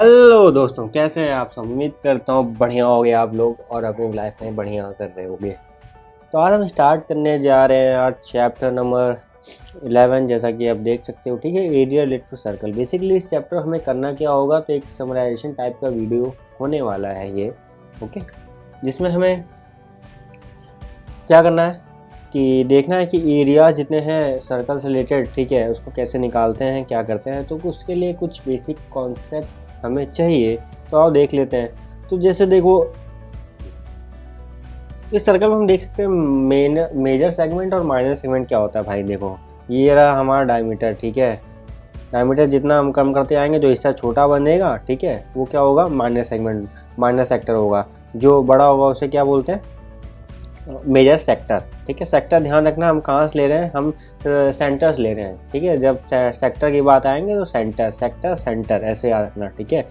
Hello दोस्तों, कैसे हैं आप सब। उम्मीद करता हूँ बढ़िया होगे आप लोग और अपनी लाइफ में बढ़िया कर रहे होगे। तो आज हम स्टार्ट करने जा रहे हैं आज चैप्टर नंबर 11, जैसा कि आप देख सकते हो। ठीक है, area related to circle. Basically इस चैप्टर हमें करना क्या होगा, तो एक समराइजेशन टाइप का वीडियो होने वाला है ये। ओके, जिसमें हमें क्या करना है कि देखना है कि एरिया जितने हैं सर्कल से रिलेटेड, ठीक है, उसको कैसे निकालते हैं, क्या करते हैं। तो उसके लिए कुछ बेसिक कॉन्सेप्ट हमें चाहिए, तो आओ देख लेते हैं। तो जैसे देखो, इस सर्कल में हम देख सकते हैं मेजर सेगमेंट और माइनर सेगमेंट क्या होता है। भाई देखो, ये रहा हमारा डायमीटर। ठीक है, डायमीटर जितना हम कम करते आएंगे जो हिस्सा छोटा बनेगा, ठीक है, वो क्या होगा, माइनर सेगमेंट, माइनर सेक्टर होगा। जो बड़ा होगा उसे क्या बोलते हैं, मेजर सेक्टर। ठीक है, सेक्टर ध्यान रखना, हम कहाँ से ले रहे हैं, हम सेंटर से ले रहे हैं। ठीक है, जब सेक्टर की बात आएंगे तो सेंटर, सेक्टर, सेंटर ऐसे याद रखना। ठीक है,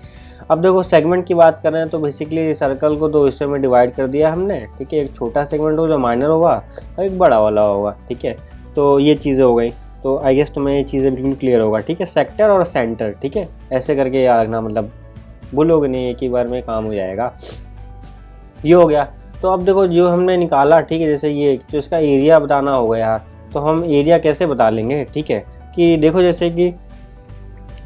अब देखो सेगमेंट की बात कर रहे हैं तो बेसिकली सर्कल को दो हिस्सों में डिवाइड कर दिया हमने। ठीक है, एक छोटा सेगमेंट होगा जो माइनर होगा और एक बड़ा वाला होगा। ठीक है, तो ये चीज़ें हो गई। तो आई गेस तुम्हें ये चीज़ें बिल्कुल क्लियर होगा। ठीक है, सेक्टर और सेंटर, ठीक है, ऐसे करके याद रखना, मतलब भूलोगे नहीं, एक ही बार में काम हो जाएगा। ये हो गया। तो अब देखो जो हमने निकाला, ठीक है, जैसे ये तो इसका एरिया बताना होगा यार। तो हम एरिया कैसे बता लेंगे, ठीक है, कि देखो जैसे कि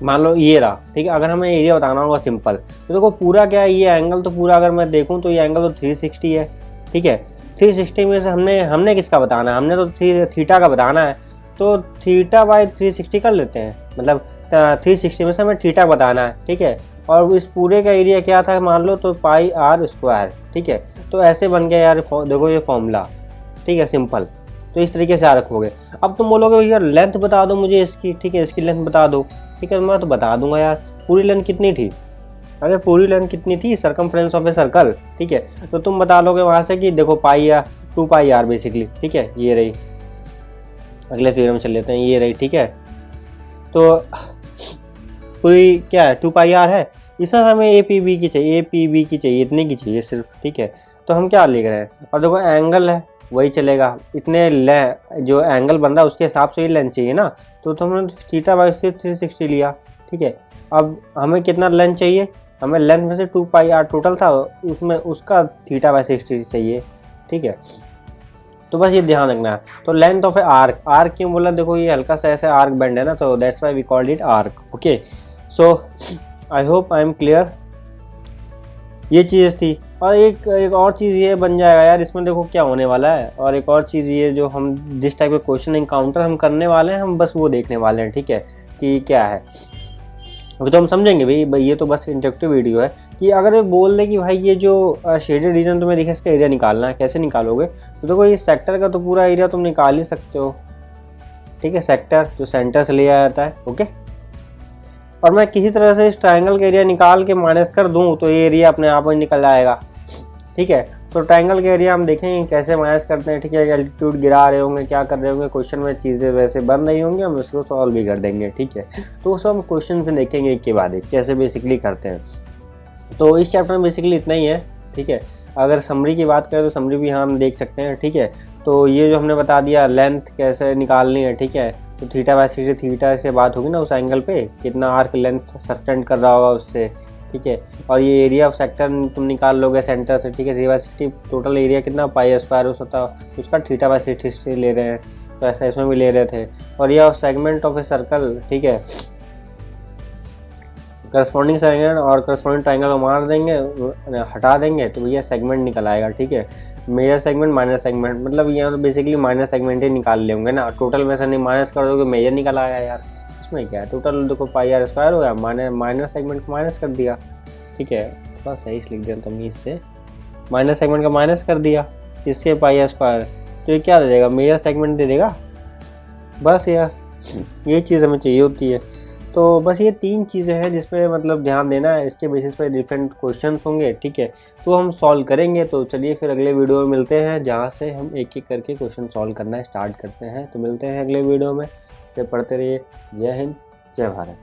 मान लो ये रहा। ठीक है, अगर हमें एरिया बताना होगा सिंपल, तो देखो पूरा क्या है, ये एंगल तो पूरा अगर मैं देखूं तो ये एंगल तो 360 है। ठीक है, 360 में से हमने किसका बताना है, हमने तो थीटा का बताना है। तो थीटा बाई 360 कर लेते हैं, मतलब 360 में से हमें थीटा बताना है। ठीक है, और इस पूरे का एरिया क्या था मान लो, तो पाई आर स्क्वायर। ठीक है, तो ऐसे बन गया यार, देखो ये फॉर्मूला। ठीक है, सिंपल। तो इस तरीके से याद रखोगे। अब तुम बोलोगे यार लेंथ बता दो मुझे इसकी। ठीक है, इसकी लेंथ बता दो। ठीक है, मैं तो बता दूंगा यार। पूरी लेंथ कितनी थी, अरे पूरी लेंथ कितनी थी, सर्कमफ्रेंस ऑफ ए सर्कल। ठीक है, तो तुम बता लोगे वहां से कि देखो पाई या 2 पाई आर बेसिकली। ठीक है, ये रही, अगले फिगर में चल लेते हैं, ये रही। ठीक है, तो पूरी क्या है, 2 पाई आर है। इसमें हमें ए पी बी की चाहिए, इतने की चाहिए सिर्फ। ठीक है, तो हम क्या लिख रहे हैं, और देखो एंगल है वही चलेगा, इतने जो एंगल बन रहा है उसके हिसाब से ही लेंथ चाहिए ना। तो हमने थीटा बाई 360 लिया। ठीक है, अब हमें कितना लेंथ चाहिए, हमें लेंथ में से 2 पाई आर टोटल था, उसमें उसका थीटा बाई 60 चाहिए। ठीक है, तो बस ये ध्यान रखना है। तो length of A arc, arc क्यों बोला, देखो ये हल्का सा ऐसे आर्क बेंड है ना, तो that's why we called it arc. Okay, so I hope I am clear. ये चीज़ थी, और एक और चीज़ ये बन जाएगा यार, इसमें देखो क्या होने वाला है। और एक और चीज़ ये जो हम जिस टाइप के क्वेश्चन इंकाउंटर हम करने वाले हैं, हम बस वो देखने वाले हैं। ठीक है, कि क्या है, अभी तो हम समझेंगे भाई ये तो बस इंटरेक्टिव वीडियो है। कि अगर ये बोल दे कि भाई ये जो शेडेड रीजन तुम्हें दिखे, इसका एरिया निकालना है, कैसे निकालोगे, तो देखो ये सेक्टर का तो पूरा एरिया तुम निकाल ही सकते हो। ठीक है, सेक्टर जो सेंटर से लिया जाता है। ओके, और मैं किसी तरह से इस ट्रायंगल का एरिया निकाल के माइनस कर दूं तो ये एरिया अपने आप ही निकल आएगा। ठीक है, तो ट्रायंगल का एरिया हम देखेंगे कैसे माइनस करते हैं। ठीक है, एल्टीट्यूड गिरा रहे होंगे, क्या कर रहे होंगे, क्वेश्चन में चीज़ें वैसे बन रही होंगी, हम उसको सॉल्व भी कर देंगे। ठीक है, तो वो सब हम क्वेश्चन में देखेंगे एक के बाद एक कैसे बेसिकली करते हैं। तो इस चैप्टर में बेसिकली इतना ही है। ठीक है, अगर समरी की बात करें तो समरी भी हम देख सकते हैं। ठीक है, तो ये जो हमने बता दिया लेंथ कैसे निकालनी है। ठीक है, तो थीटा बाई 60, थीटा से बात होगी ना उस एंगल पे कितना आर्क लेंथ सस्टेंड कर रहा होगा उससे। ठीक है, और ये एरिया ऑफ सेक्टर तुम निकाल लोगे सेंटर से। ठीक है, 3/60 टोटल एरिया कितना पाई स्क्वायर होता है, उसका थीटा बाई 60 ले रहे हैं, तो ऐसा इसमें भी ले रहे थे। और ये सेगमेंट ऑफ ए सर्कल, ठीक है, करस्पॉन्डिंग सेगमेंट और करस्पॉन्डिंग ट्रायंगल को मार देंगे, हटा देंगे, तो भैया सेगमेंट निकल आएगा। ठीक है, मेजर सेगमेंट माइनर सेगमेंट, मतलब यहाँ तो बेसिकली माइनर सेगमेंट ही निकाल लेंगे ना, टोटल में से नहीं माइनस कर दोगे मेजर निकल आया यार। इसमें क्या है, टोटल देखो पाई आर स्क्वायर हो गया, माइनर सेगमेंट को माइनस कर दिया। ठीक है, थोड़ा सही लिख दिया तमीज से, माइनर सेगमेंट का माइनस कर दिया, इसके पाई आर स्क्वायर, तो ये क्या दे देगा, मेजर सेगमेंट दे देगा। बस यार ये चीज़ हमें चाहिए होती है। तो बस ये 3 चीज़ें हैं जिस पे मतलब ध्यान देना है, इसके बेसिस पे डिफरेंट क्वेश्चंस होंगे। ठीक है, तो हम सॉल्व करेंगे। तो चलिए फिर अगले वीडियो में मिलते हैं, जहाँ से हम एक एक करके क्वेश्चन सॉल्व करना स्टार्ट करते हैं। तो मिलते हैं अगले वीडियो में, से पढ़ते रहिए। जय हिंद, जय भारत।